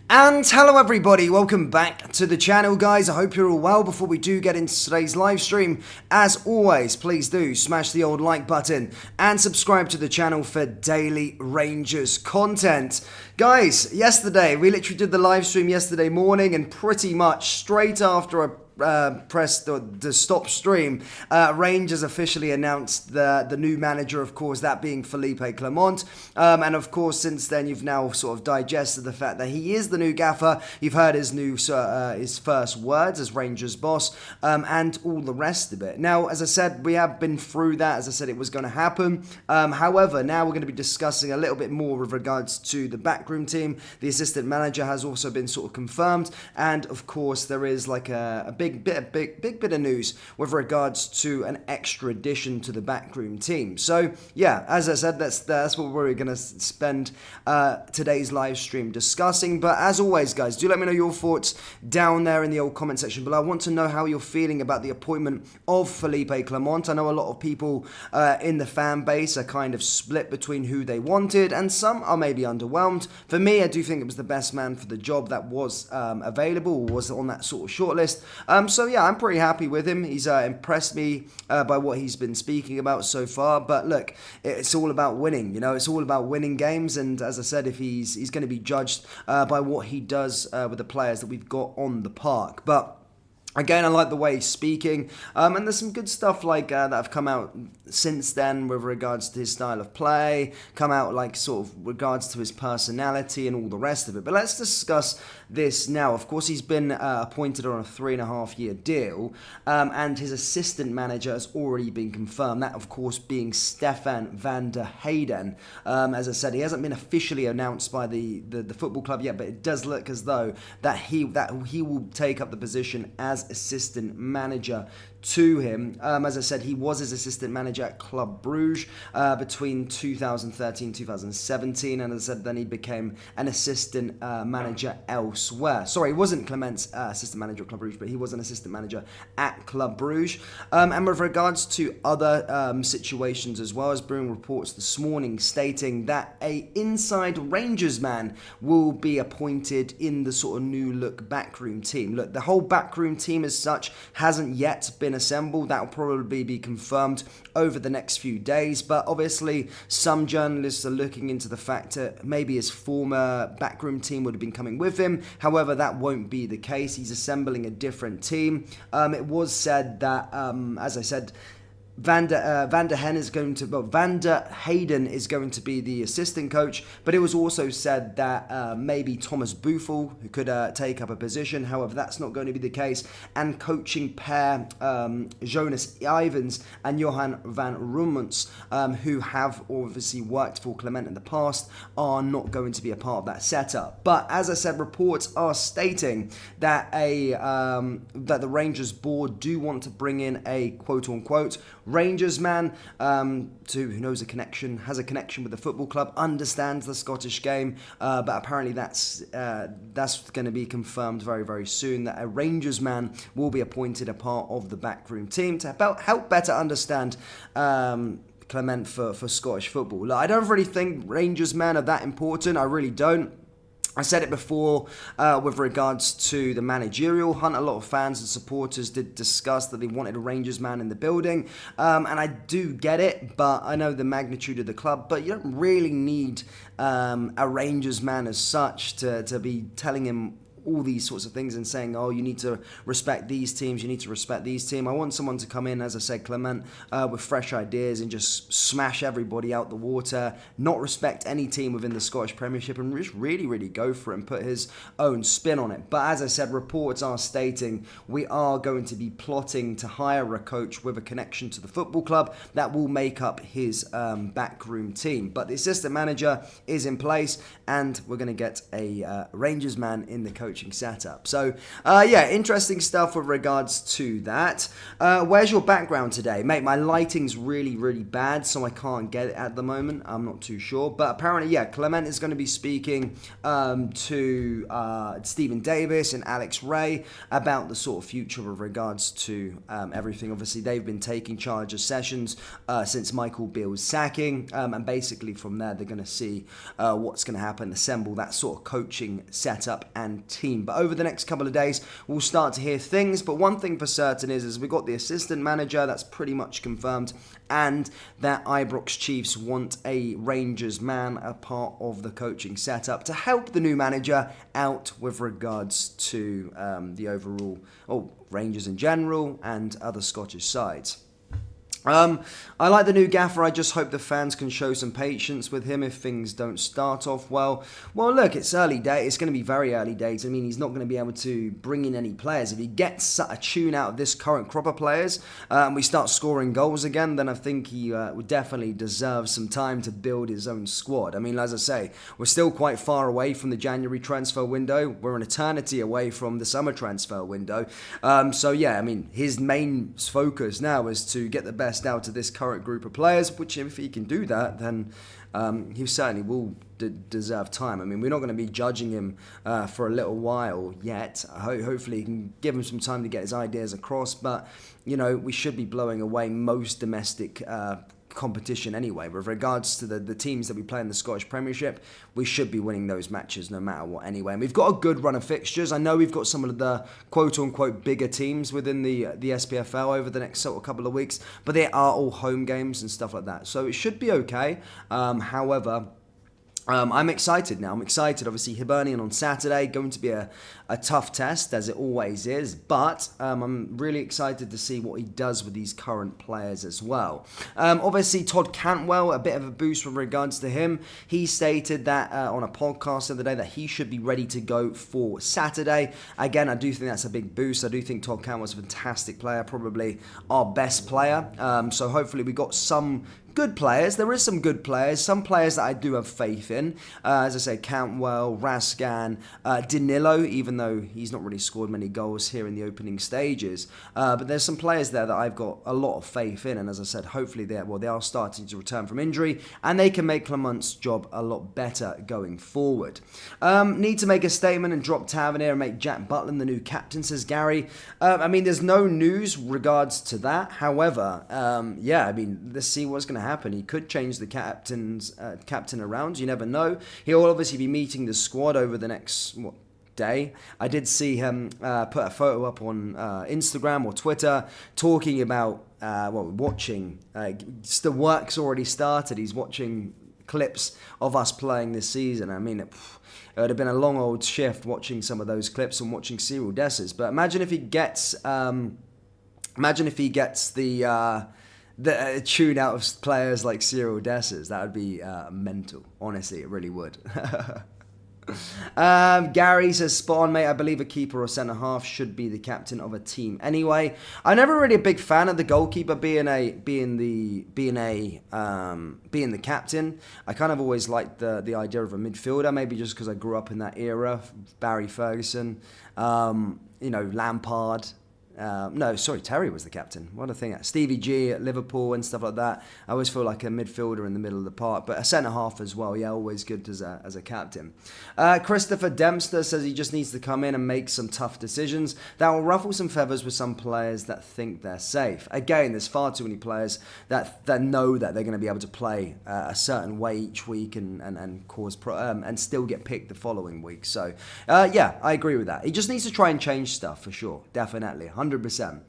And hello everybody, welcome back to the channel guys. I hope you're all well. Before we do get into today's live stream, as always, please do smash the old like button and subscribe to the channel for daily Rangers content. Guys, yesterday, we literally did the live stream yesterday morning, and pretty much straight after I pressed the stop stream, Rangers officially announced the new manager, of course, that being Phillipe Clement. And of course, since then, you've now sort of digested the fact that he is the new gaffer. You've heard his his first words as Rangers boss, and all the rest of it. Now, as I said, we have been through that. As I said, it was going to happen. However, now we're going to be discussing a little bit more with regards to the backroom team. The assistant manager has also been sort of confirmed, and of course, there is like a big bit of news with regards to an extra addition to the backroom team. So yeah, as I said, that's what we're going to spend today's live stream discussing. But as always, guys, do let me know your thoughts down there in the old comment section below. I want to know how you're feeling about the appointment of Phillipe Clement. I know a lot of people in the fan base are kind of split between who they wanted, and some are maybe underwhelmed. For me, I do think it was the best man for the job that was available, or was on that sort of shortlist. So yeah, I'm pretty happy with him. He's impressed me by what he's been speaking about so far. But look, it's all about winning. You know, it's all about winning games. And as I said, if he's going to be judged by what he does with the players that we've got on the park. But again, I like the way he's speaking, and there's some good stuff like that have come out since then with regards to his style of play, come out like sort of regards to his personality and all the rest of it. But let's discuss this now. Of course, he's been appointed on a 3.5-year deal, and his assistant manager has already been confirmed. That, of course, being Stefan van der Heyden. As I said, he hasn't been officially announced by the football club yet, but it does look as though that he will take up the position as assistant manager to him. As I said, he was his assistant manager at Club Bruges between 2013-2017, and as I said, then he became an assistant manager elsewhere. Sorry, he wasn't Clement's assistant manager at Club Bruges, but he was an assistant manager at Club Bruges. And with regards to other situations as well, as Bruin reports this morning stating that a inside Rangers man will be appointed in the sort of new look backroom team. Look, the whole backroom team as such hasn't yet been assembled. That will probably be confirmed over the next few days, but obviously some journalists are looking into the fact that maybe his former backroom team would have been coming with him. However, that won't be the case. He's assembling a different team. It was said that, as I said, Van der Heyden is going to be the assistant coach, but it was also said that maybe Thomas Buffel who could take up a position. However, that's not going to be the case, and coaching pair Jonas Ivens and Johan van Roemans, who have obviously worked for Clement in the past, are not going to be a part of that setup. But as I said, reports are stating that that the Rangers board do want to bring in a quote-unquote Rangers man, who knows has a connection with the football club, understands the Scottish game, but apparently that's going to be confirmed very, very soon, that a Rangers man will be appointed a part of the backroom team to help better understand Clement for Scottish football. Like, I don't really think Rangers men are that important. I really don't. I said it before with regards to the managerial hunt. A lot of fans and supporters did discuss that they wanted a Rangers man in the building. And I do get it, but I know the magnitude of the club. But you don't really need a Rangers man as such to be telling him all these sorts of things and saying, oh, you need to respect these teams, you need to respect these teams. I want someone to come in, as I said, Clement, with fresh ideas and just smash everybody out the water, not respect any team within the Scottish Premiership, and just really, really go for it and put his own spin on it. But as I said, reports are stating we are going to be plotting to hire a coach with a connection to the football club that will make up his backroom team. But the assistant manager is in place, and we're going to get a Rangers man in the coach coaching setup. So, yeah, interesting stuff with regards to that. Where's your background today? Mate, my lighting's really, really bad, so I can't get it at the moment. I'm not too sure. But apparently, yeah, Clement is going to be speaking to Stephen Davis and Alex Ray about the sort of future with regards to everything. Obviously, they've been taking charge of sessions since Michael Beale's sacking, and basically from there, they're going to see what's going to happen, assemble that sort of coaching setup and team. But over the next couple of days, we'll start to hear things. But one thing for certain is we've got the assistant manager, that's pretty much confirmed, and that Ibrox Chiefs want a Rangers man a part of the coaching setup to help the new manager out with regards to the overall Rangers in general and other Scottish sides. I like the new gaffer. I just hope the fans can show some patience with him if things don't start off well. Well, look, it's early days. It's going to be very early days. I mean, he's not going to be able to bring in any players. If he gets a tune out of this current crop of players and we start scoring goals again, then I think he would definitely deserve some time to build his own squad. I mean, as I say, we're still quite far away from the January transfer window. We're an eternity away from the summer transfer window. So, yeah, I mean, his main focus now is to get the best out of this current group of players, which if he can do that, then he certainly will deserve time. I mean, we're not going to be judging him for a little while yet. Hopefully he can give him some time to get his ideas across, but, you know, we should be blowing away most domestic competition anyway. With regards to the teams that we play in the Scottish Premiership, we should be winning those matches no matter what anyway. And we've got a good run of fixtures. I know we've got some of the quote-unquote bigger teams within the SPFL over the next sort of couple of weeks, but they are all home games and stuff like that. So it should be okay. However, I'm excited now. I'm excited. Obviously, Hibernian on Saturday, going to be a tough test, as it always is. But I'm really excited to see what he does with these current players as well. Obviously, Todd Canwell, a bit of a boost with regards to him. He stated that on a podcast the other day that he should be ready to go for Saturday. Again, I do think that's a big boost. I do think Todd Canwell's a fantastic player, probably our best player. So hopefully we got some good players. There is some good players. Some players that I do have faith in. As I say, Cantwell, Rascan, Danilo, even though he's not really scored many goals here in the opening stages. But there's some players there that I've got a lot of faith in. And as I said, hopefully they are starting to return from injury. And they can make Clement's job a lot better going forward. Need to make a statement and drop Tavernier and make Jack Butland the new captain, says Gary. I mean, there's no news regards to that. However, yeah, I mean, let's see what's going to happen. He could change the captain around. You never know. He'll obviously be meeting the squad over the next day. I did see him put a photo up on Instagram or Twitter talking about watching. The work's already started. He's watching clips of us playing this season. I mean, it would have been a long old shift watching some of those clips and watching Cyril Dessers. But imagine if he gets the tune out of players like Cyril Dessers. That would be mental. Honestly, it really would. Gary says, spot on, mate. I believe a keeper or centre half should be the captain of a team. Anyway, I'm never really a big fan of the goalkeeper being the captain. I kind of always liked the idea of a midfielder, maybe just because I grew up in that era. Barry Ferguson, Lampard. Terry was the captain. What a thing. Stevie G at Liverpool and stuff like that. I always feel like a midfielder in the middle of the park, but a centre-half as well. Yeah, always good as a captain. Christopher Dempster says he just needs to come in and make some tough decisions that will ruffle some feathers with some players that think they're safe. Again, there's far too many players that know that they're going to be able to play a certain way each week and cause and still get picked the following week. So, yeah, I agree with that. He just needs to try and change stuff for sure. Definitely. 100%.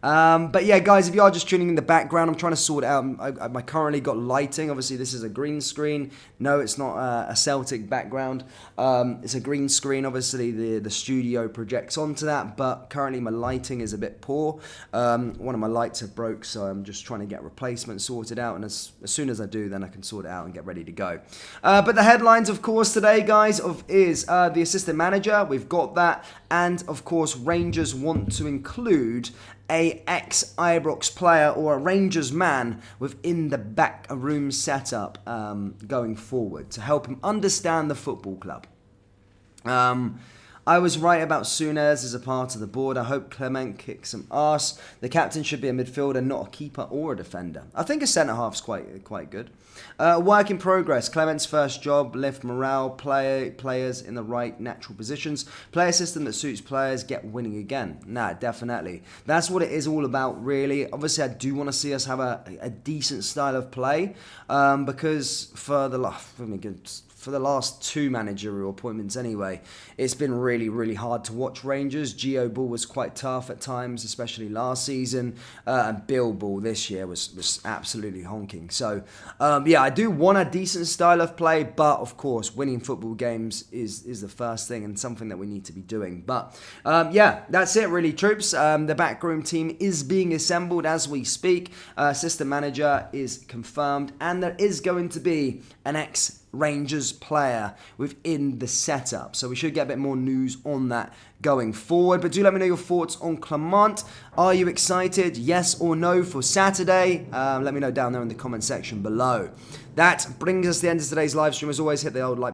But yeah, guys, if you are just tuning in the background, I'm trying to sort it out. I currently got lighting. Obviously, this is a green screen. No, it's not a Celtic background. It's a green screen. Obviously, the studio projects onto that, but currently my lighting is a bit poor. One of my lights have broke, so I'm just trying to get replacement sorted out, and as soon as I do, then I can sort it out and get ready to go. But the headlines, of course, today, guys, is the assistant manager. We've got that, and of course, Rangers want to include a ex-Ibrox player or a Rangers man within the back room setup going forward to help him understand the football club. I was right about Souness as a part of the board. I hope Clement kicks some arse. The captain should be a midfielder, not a keeper or a defender. I think a centre-half's quite good. Work in progress. Clement's first job, lift morale, players in the right natural positions, play a system that suits players, get winning again. Nah, definitely. That's what it is all about, really. Obviously, I do want to see us have a decent style of play, because for the last 2 managerial appointments anyway, it's been really, really hard to watch Rangers. Gio Ball was quite tough at times, especially last season, and Bill Ball this year was absolutely honking. So, yeah, I do want a decent style of play, but of course, winning football games is the first thing and something that we need to be doing. But, yeah, that's it really, troops. The backroom team is being assembled as we speak. Assistant manager is confirmed, and there is going to be an ex-Rangers player within the setup. So we should get a bit more news on that going forward. But do let me know your thoughts on Clement. Are you excited, yes or no, for Saturday? Let me know down there in the comment section below. That brings us to the end of today's live stream. As always, hit the old like